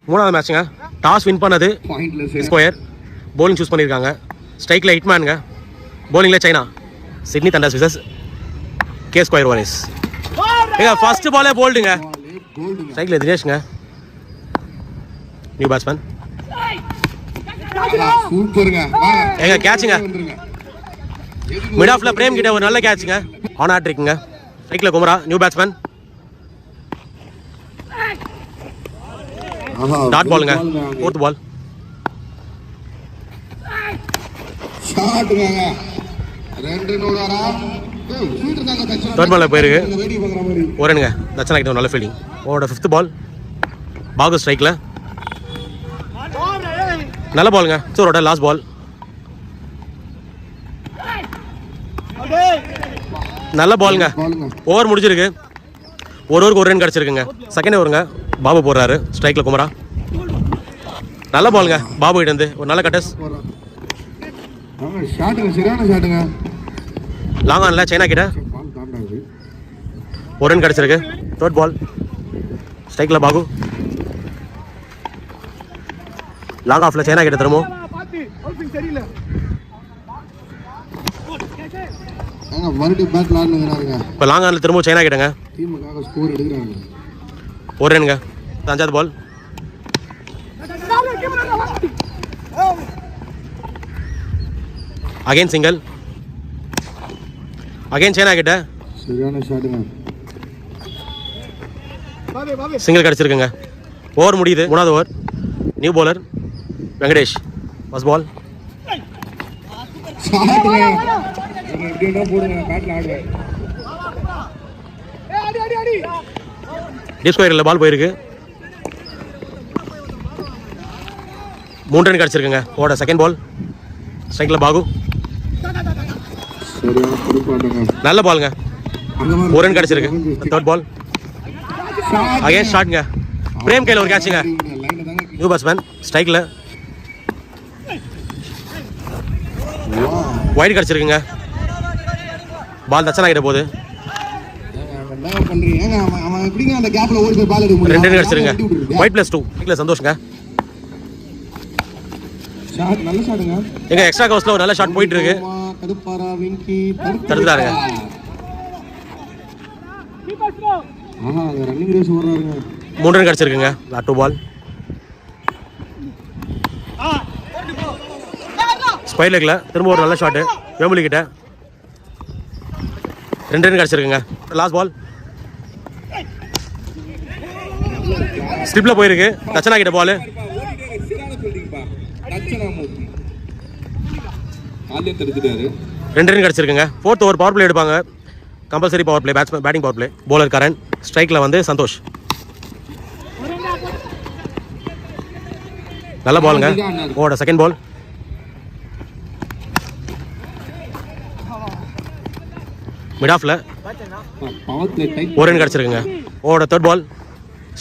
மூணாவது மேட்ச்சுங்க. Toss win பண்ணது ஸ்கொயர். bowling சூஸ் பண்ணியிருக்காங்க. ஸ்ட்ரைக்கில் ஹிட்மேனுங்க, bowlingல சைனா. Sydney Thunders versus K Square Warriors. ஏங்க ஃபர்ஸ்ட் பாலே போல்டுங்க. ஸ்ட்ரைக்கில் தினேஷ்ங்க, நியூ பேட்ஸ்மேன். ஏங்க கேட்சுங்க, மிட் ஆஃப்ல பிரேம் கிட்ட ஒரு நல்ல கேட்சுங்க. ஆன் ஆட்ரிக்குங்க. ஸ்ட்ரைக்கில் குமரா, நியூ பேட்ஸ்மேன். டாட் பாலுங்க, ஃபோர்த் பால். தேர்ட் பால்ல போயிருக்கு ஒரு ரன்னுங்க. தட்சணா கிட்ட ஒரு நல்ல ஃபீல்டிங். ஓட ஃபிஃப்த் பால். பாகு ஸ்ட்ரைக்கில் நல்ல பாலுங்க. சோரோட லாஸ்ட் பால். நல்ல பாலுங்க. ஓவர் முடிஞ்சிருக்கு. ஒரு ஓவருக்கு ஒரு ரன் கிடச்சிருக்குங்க. செகண்ட் ஓவருங்க. பாபு போடுறாரு. ஸ்ட்ரைக்கில் குமரா. நல்ல பாலுங்க பாபு கிட்ட இருந்து ஒரு நல்ல கட்டஸ். லாங் ஆன்ல சைனா கிட்ட ஒரு ரன் கிடச்சிருக்கு. Third ball. ஸ்ட்ரைக்கில் பாபு. லாங் ஆஃப்ல சைனா கிட்ட திரும்ப. இப்போ லாங் ஆன்ல திரும்ப சைனா கிட்டங்க ஒரு ரன்னுங்க. அஞ்சாவது பால். Again single. அகைன் சைனா கிட்ட சிங்கிள் கிடச்சிருக்குங்க. ஓவர் முடியுது. மூணாவது over. New bowler Venkatesh. First ball. Deep ஸ்கொயரில் பால் போயிருக்கு. 3 ரன் கிடச்சிருக்குங்க. ஓட செகண்ட் பால். ஸ்ட்ரைக்கில் பாகு. நல்ல பாலுங்க. ஒரு ரன் கிடச்சிருக்கு. Third ball. அகைன் ஷாட்ங்க. பிரேம் கையில் ஒரு கேட்சுங்க. New batsman. ஸ்ட்ரைக்கில் வைட் கிடச்சிருக்குங்க. பால் தட்சணா கிட்ட போகுது. 2 ரன் கிடச்சிருங்க. ஒயிட் +2 சந்தோஷங்க. எங்க எக்ஸ்ட்ரா கவர்ஸ்ல ஒரு நல்ல ஷாட் போயிட்டு இருக்கு. தடுத்துட்டாருங்க. 3 ரன் கிடச்சிருக்குங்க. 2 பால். ஸ்கொயர் லெக்ல திரும்ப ஒரு நல்ல ஷாட் வேம்புலி கிட்ட. 2 ரன் கிடச்சிருக்குங்க. Last ball. ஸ்லிப்ல போயிருக்கு. தட்சணா கிட்ட பால். 2 ரன் கிடச்சிருக்குங்க. ஃபோர்த் ஓவர் பவர் பிளே எடுப்பாங்க. Compulsory power play. Batting power play. Bowler Karan. ஸ்ட்ரைக்கில் வந்து சந்தோஷ். நல்ல பாலுங்க. ஓட செகண்ட் பால். மிட் ஆஃப்ல ஒரு ரன் கிடச்சிருக்குங்க. ஓட தேர்ட் பால்.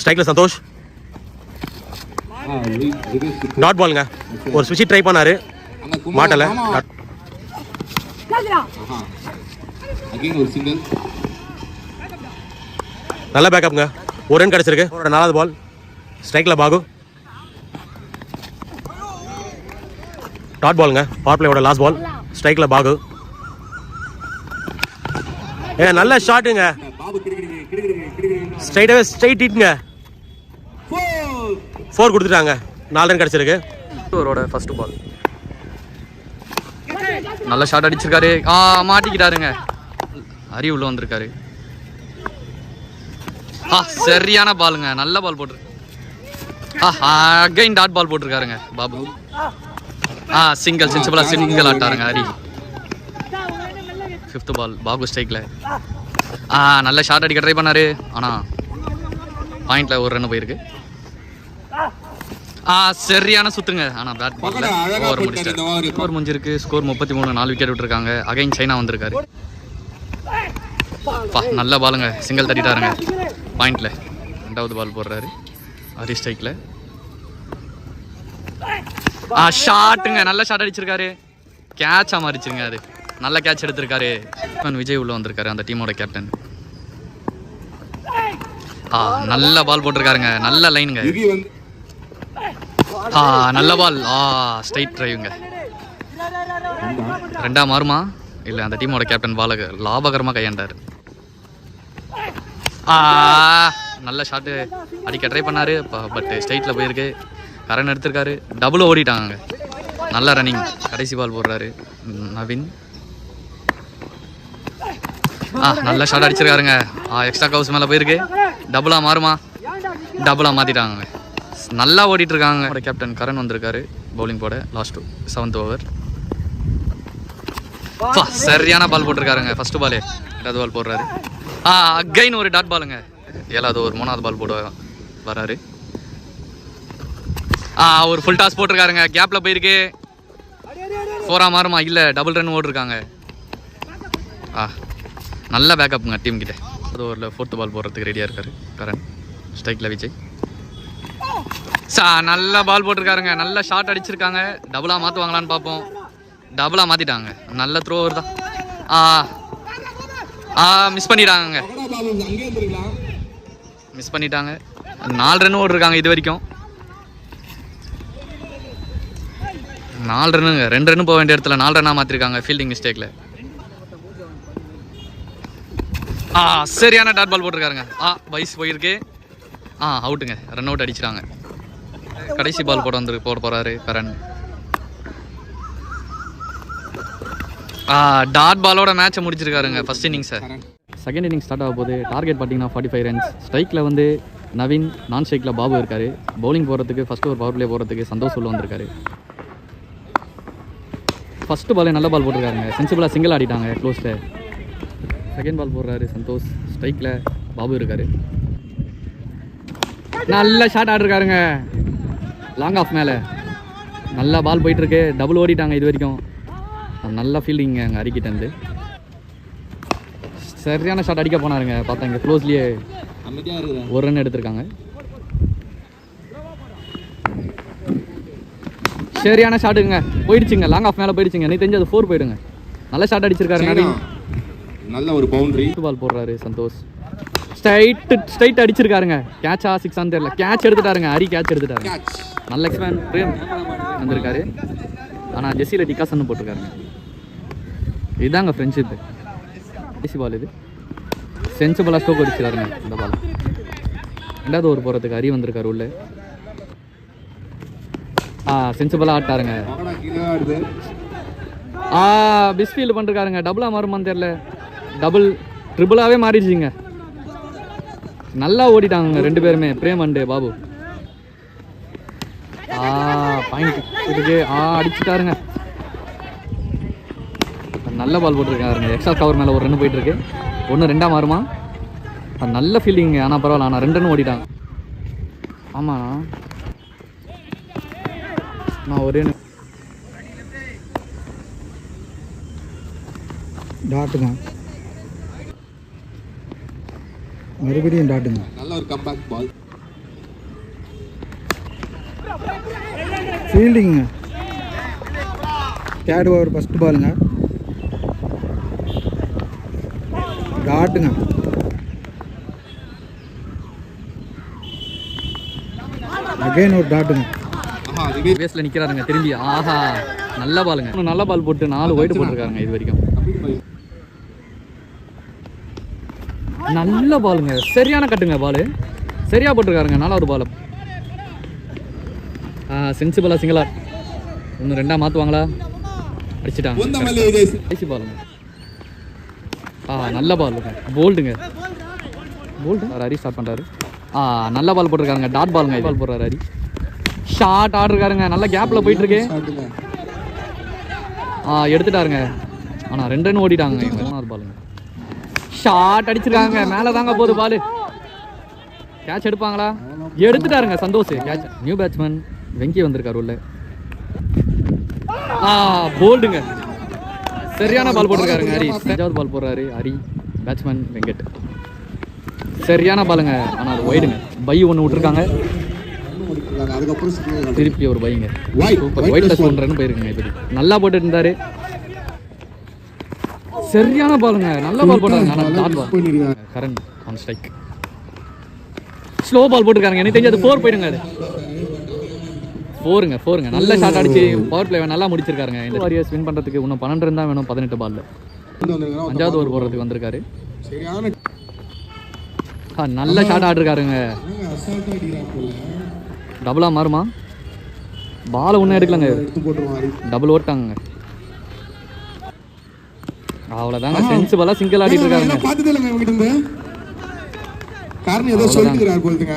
ஸ்ட்ரைக்கில் சந்தோஷ். டாட் பாலுங்க. ஒரு ஸ்விட்ச் ட்ரை பண்ணாரு, மாட்டல. நல்ல பேக்கப்ங்க. ஒரு ரன் கிடச்சிருக்கு. ஒரு 4வது பால். ஸ்ட்ரைக்கில் பாகு. டாட் பாலுங்க. பவர் பிளேயோட லாஸ்ட் பால். ஸ்ட்ரைக்கில் பாகு. ஏ நல்ல ஷாட்டுங்க. ஸ்ட்ரைட் ஹிட்ங்க. 4 கொடுத்துட்டாங்க. 4 ரன் கிடச்சிருக்கு. அவரோட ஃபர்ஸ்ட் பால். நல்ல ஷாட் அடிச்சிருக்காரு. மாட்டிக்கிட்டாருங்க. ஹரி உள்ள வந்திருக்காரு. சரியான பாலுங்க. நல்ல பால் போட்டு. அகைன் டாட் பால் போட்டிருக்காருங்க பாபு. சிங்கிள் சென்சிபிளா சிங்கிள் ஆட்டாருங்க ஹரி. 5th ball. பாபு ஸ்ட்ரைக்ல நல்ல ஷாட் அடிக்க ட்ரை பண்ணாரு. ஆனா பாயிண்ட்ல ஒரு ரன் போயிருக்கு. சரியான சுத்துங்க. ஆனா பேட் பால்ல ஓவர் முடிச்சிட்டாரு. ஓவர் முடிஞ்சிருக்கு. ஸ்கோர் 33. 4 விக்கெட் விட்டுருக்காங்க. அகைன் சைனா வந்திருக்காரு. நல்ல பாலுங்க. சிங்கிள் தட்டிட்டாருங்க பாயிண்ட்ல. 2வது பால் போடுறாரு ஹரி ஸ்ட்ரைக்ல. ஷாட்டுங்க. நல்ல ஷாட் அடிச்சிருக்காரு. கேட்சா மாறிச்சிருங்க. அது நல்ல கேட்ச் எடுத்திருக்காரு. விஜய் உள்ள வந்திருக்காரு, அந்த டீமோட கேப்டன். நல்ல பால் போட்டிருக்காருங்க. நல்ல லைனுங்க. நல்ல பால். ஸ்ட்ரைட் டிரைவுங்க. 2 மாறுமா இல்லை அந்த டீமோட கேப்டன் பால லாபகரமாக கையாண்டார். நல்ல ஷாட்டு அடிக்க ட்ரை பண்ணாரு, பட் ஸ்ட்ரைட்டில் போயிருக்கு. கரண் எடுத்திருக்காரு, டபுள் ஓடிட்டாங்க. நல்ல ரன்னிங். கடைசி பால் போடுறாரு நவீன். நல்ல ஷாட் அடிச்சிருக்காருங்க. எக்ஸ்ட்ரா கவுஸ் மேலே போயிருக்கு. டபுளாக மாறுமா? டபுளாக மாற்றிட்டாங்க. நல்லா ஓடிட்டு இருக்காங்க. கேப்டன் கரண் வந்திருக்காரு பவுலிங் போட. Last 7th over. சரியான பால் போட்டிருக்காருங்க. ஃபர்ஸ்ட் பால் 2வது பால் போடுறாரு. அகைன் ஒரு டாட் பாலுங்க. 7வது ஓவர் 3வது பால் போட வராரு. ஒரு ஃபுல் டாஸ் போட்டிருக்காருங்க. கேப்ல போயிருக்கு. 4 மாறுமா? இல்லை, டபுள் ரன் ஓடிருக்காங்க. நல்ல பேக்கப்புங்க டீம் கிட்ட. அது ஓவரில் 4th பால் போடுறதுக்கு ரெடியாக இருக்காரு கரண். ஸ்ட்ரைக்கில் விஜய். நல்ல பால் போட்டிருக்காருங்க. நல்ல ஷாட் அடிச்சிருக்காங்க. டபுளாக மாற்றுவாங்களான்னு பார்ப்போம். டபுளாக மாற்றிட்டாங்க. நல்ல த்ரோ ஓவர் தான். மிஸ் பண்ணிட்டாங்க. மிஸ் பண்ணிட்டாங்க. 4 ரன் ஓடிருக்காங்க இது வரைக்கும். 4 ரன்னுங்க. 2 ரன் போக வேண்டிய இடத்துல 4 ரன்னாக மாற்றிருக்காங்க ஃபீல்டிங் மிஸ்டேக்கில். சரியான டாட் பால் போட்டிருக்காருங்க. வயசு போயிருக்கு. அவுட்டுங்க. ரன் அவுட் அடிச்சிட்டாங்க. கடைசி பால் போட போறாரு கரண். டாட் பாலோட மேட்சை முடிச்சிருக்காருங்க first innings. Second inning start ஆக போகுது. டார்கெட் பார்த்தீங்கன்னா 45 ரன்ஸ். ஸ்ட்ரைக்கில் வந்து நவீன், நான் ஸ்ட்ரைக்கில் பாபு இருக்காரு. பவுலிங் போகிறதுக்கு ஃபர்ஸ்ட் ஒரு பவர் பிளே போகிறதுக்கு சந்தோஷ் உள்ள வந்திருக்காரு. ஃபர்ஸ்ட் பாலே நல்ல பால் போட்டிருக்காருங்க. சென்சிபிளாக சிங்கிள் ஆடிட்டாங்க க்ளோஸில். செகண்ட் பால் போடுறாரு சந்தோஷ். ஸ்ட்ரைக்கில் பாபு இருக்காரு. நல்ல ஷாட் ஆடிருக்காருங்க. லாங் ஆஃப் மேலே நல்லா பால் போயிட்டுருக்கு. டபுள் ஓடிட்டாங்க இது வரைக்கும். நல்ல ஃபீல்டிங்க அங்கே அடிக்கிட்டேருந்து. சரியான ஷாட் அடிக்க போனாருங்க. பார்த்தா இங்கே க்ளோஸ்லேயே 1 ரன் எடுத்திருக்காங்க. சரியான ஷாட்டுங்க. போயிடுச்சுங்க. லாங் ஆஃப் மேலே போயிடுச்சுங்க. நீ தெரிஞ்சு அது 4 போயிடுங்க. நல்ல ஷாட் அடிச்சிருக்காரு நவீன். நல்ல ஒரு பவுண்டரி. பால் போடுறாரு சந்தோஷ். ஸ்ட்ரைட் அடிச்சிருக்காருங்க. கேட்சா 6 ஆன்னு தெரியல. கேட்ச் எடுத்துட்டாருங்க. ஹரி கேட்ச் எடுத்துட்டாரு. நல்ல எக்ஸ்பேன் பிரேம் வந்திருக்காரு. ஆனால் ஜெஸ்ஸியில் டிகாசன் போட்டிருக்காருங்க. இதுதாங்க ஃப்ரெண்ட்ஷிப். கடைசி பால் இது. சென்சிபிளாக ஸ்டோக் அடிச்சிருக்காருங்க இந்த பால். 2வது ஓவர் போகிறதுக்கு ஹரி வந்திருக்காரு உள்ள. சென்சிபிளாக ஆட்டாருங்க. பிஸ்ஃபீல்டு பண்ணிருக்காருங்க. டபுளாக மாறுமான்னு தெரியல. டபுள் ட்ரிபிளாகவே மாறிடுச்சிங்க. நல்லா ஓடிட்டாங்க 2 பேருமே, பிரேம் அண்டு பாபு. பாயிண்ட் இதுக்கு அடிச்சுட்டாருங்க. நல்ல பால் போட்டிருக்காருங்க. எக்ஸ்ட்ரா கவர் மேலே 1 ரன் போயிட்டுருக்கு. 1-2 மாறுமா? நல்ல ஃபீல்டிங்க. ஆனால் பரவாயில்ல. ஆனால் 2 ரன் ஓடிட்டாங்க. ஆமாண்ணா நான் ஒரே டாட்டுங்க. மறுபடியும் டாட்டுங்க. நல்ல ஒரு கம்பேக் பால். ஃபீல்டிங்க. 3rd ஓவர் ஃபர்ஸ்ட் பாலுங்க. டாட்டுங்க. அகைன் ஒரு டாட்டுங்க. பேஸில் நிற்கிறாருங்க திரும்பி. நல்ல பாலுங்க. நல்ல பால் போட்டு 4 ஒயிட் போட்டிருக்காருங்க இது வரைக்கும். நல்ல பாலுங்க. சரியான கட்டுங்க பால். சரியா போட்டிருக்காருங்க 4வது பால். சென்சிபிளா சிங்கிளா 1-2 மாற்றுவாங்களா? அடிச்சுட்டாங்க. கடைசி பாலுங்க. நல்ல பாலுங்க. போல்டுங்க. போல்டு ஹரி ஸ்டார்ட் பண்ணுறாரு. நல்ல பால் போட்டிருக்காருங்க. டாட் பாலுங்க. பால் போடுறாரு ஹரி. ஷார்ட் ஆடுறாருங்க. நல்ல கேப்பில் போயிட்டுருக்கு. எடுத்துட்டாருங்க. ஆனால் 2 ரன் ஓடிட்டாங்க. 3வது பாலுங்க. ஷார்ட் அடிச்சிருக்காங்க. மேலே தாங்க போகுது பால். கேட்ச் எடுப்பாங்களா? எடுத்துட்டாருங்க Santosh. Catch. New batsman Venky வந்திருக்காரு உள்ள. போல்டுங்க. சரியான பால் போட்டிருக்காருங்க ஹரி. 5வது பால் போடுறாரு ஹரி. பேட்ஸ்மேன் வெங்கட். சரியான பாலுங்க. ஆனால் அது ஒயிடுங்க. பை 1 விட்டுருக்காங்க. திருப்பி ஒரு பைங்க. சூப்பர். ஒயிட் டச் 1 ரன் போயிருக்குங்க. இப்படி நல்லா போட்டு இருந்தாரு. சரியான பாலுங்க. நல்ல பால் போட்டாங்க. Karan on strike. Slow ball போட்டிருக்காங்க. எனக்கு தெரிஞ்சு அது 4 போயிடுங்க. அது 4ங்க நல்ல ஷாட் அடிச்சு பவர் பிளே நல்லா முடிச்சிருக்காருங்க. இந்த வாரியர்ஸ் வின் பண்றதுக்கு இன்னும் 12 ரன் தான் வேணும் 18 பால்ல. 5வது ஓவர் போடுறதுக்கு வந்திருக்காரு. சரியான நல்ல ஷாட் ஆடிருக்காருங்க. அசால்ட்டா அடிக்கிறான் போல. டபுளா மாறுமா? பால் ஒன்றும் எடுக்கலங்க. எடுத்து போட்டுருவான். டபுள் ஓட்டாங்க. அவ்வளோதாங்க. சென்சிபிளா சிங்கிள் ஆடிட்டு இருக்காருங்க. பார்த்ததே இல்லைங்க இவங்கிட்ட இருந்து. காரணம் ஏதோ சொல்லிக்கிறார் போலுங்க.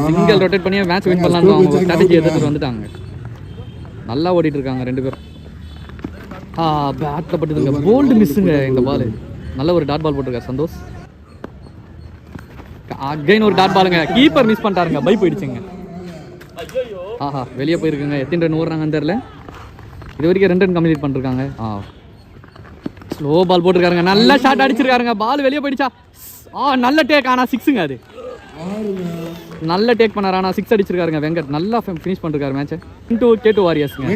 சிங்கிள் ரொட்டேட் பண்ணி மேட்ச் வின் பண்ணலாம்னு அவங்க ஸ்ட்ராட்டஜி எடுத்துட்டு வந்துட்டாங்க. நல்லா ஓடிட்டு இருக்காங்க ரெண்டு பேரும். பேட்ல பட்டுதுங்க. போல்டு மிஸ்ஸுங்க இந்த பால். நல்ல ஒரு டாட் பால் போட்டிருக்காரு சந்தோஷ். அகைன் ஒரு டாட் பாலுங்க. கீப்பர் மிஸ் பண்ணிட்டாருங்க. பை போயிடுச்சுங்க. வெளியே போயிருக்குங்க. எத்தனை ரன் ஓடுறாங்கன்னு தெரியல. இது வரைக்கும் 2 ரன் கம்ப்ளீட் பண்ணிருக்காங்க. ஸ்லோ பால் போட்டிருக்காருங்க. நல்ல ஷாட் அடிச்சிருக்காருங்க. பால் வெளியே போயிடுச்சா? நல்ல டேக். ஆனால் 6ங்க அது. நல்ல டேக் பண்ணார். ஆனால் 6 அடிச்சிருக்காருங்க வெங்கட். நல்லா ஃபினிஷ் பண்ணிருக்காரு மேட்சை. K2 வாரியர்ஸ்ங்க.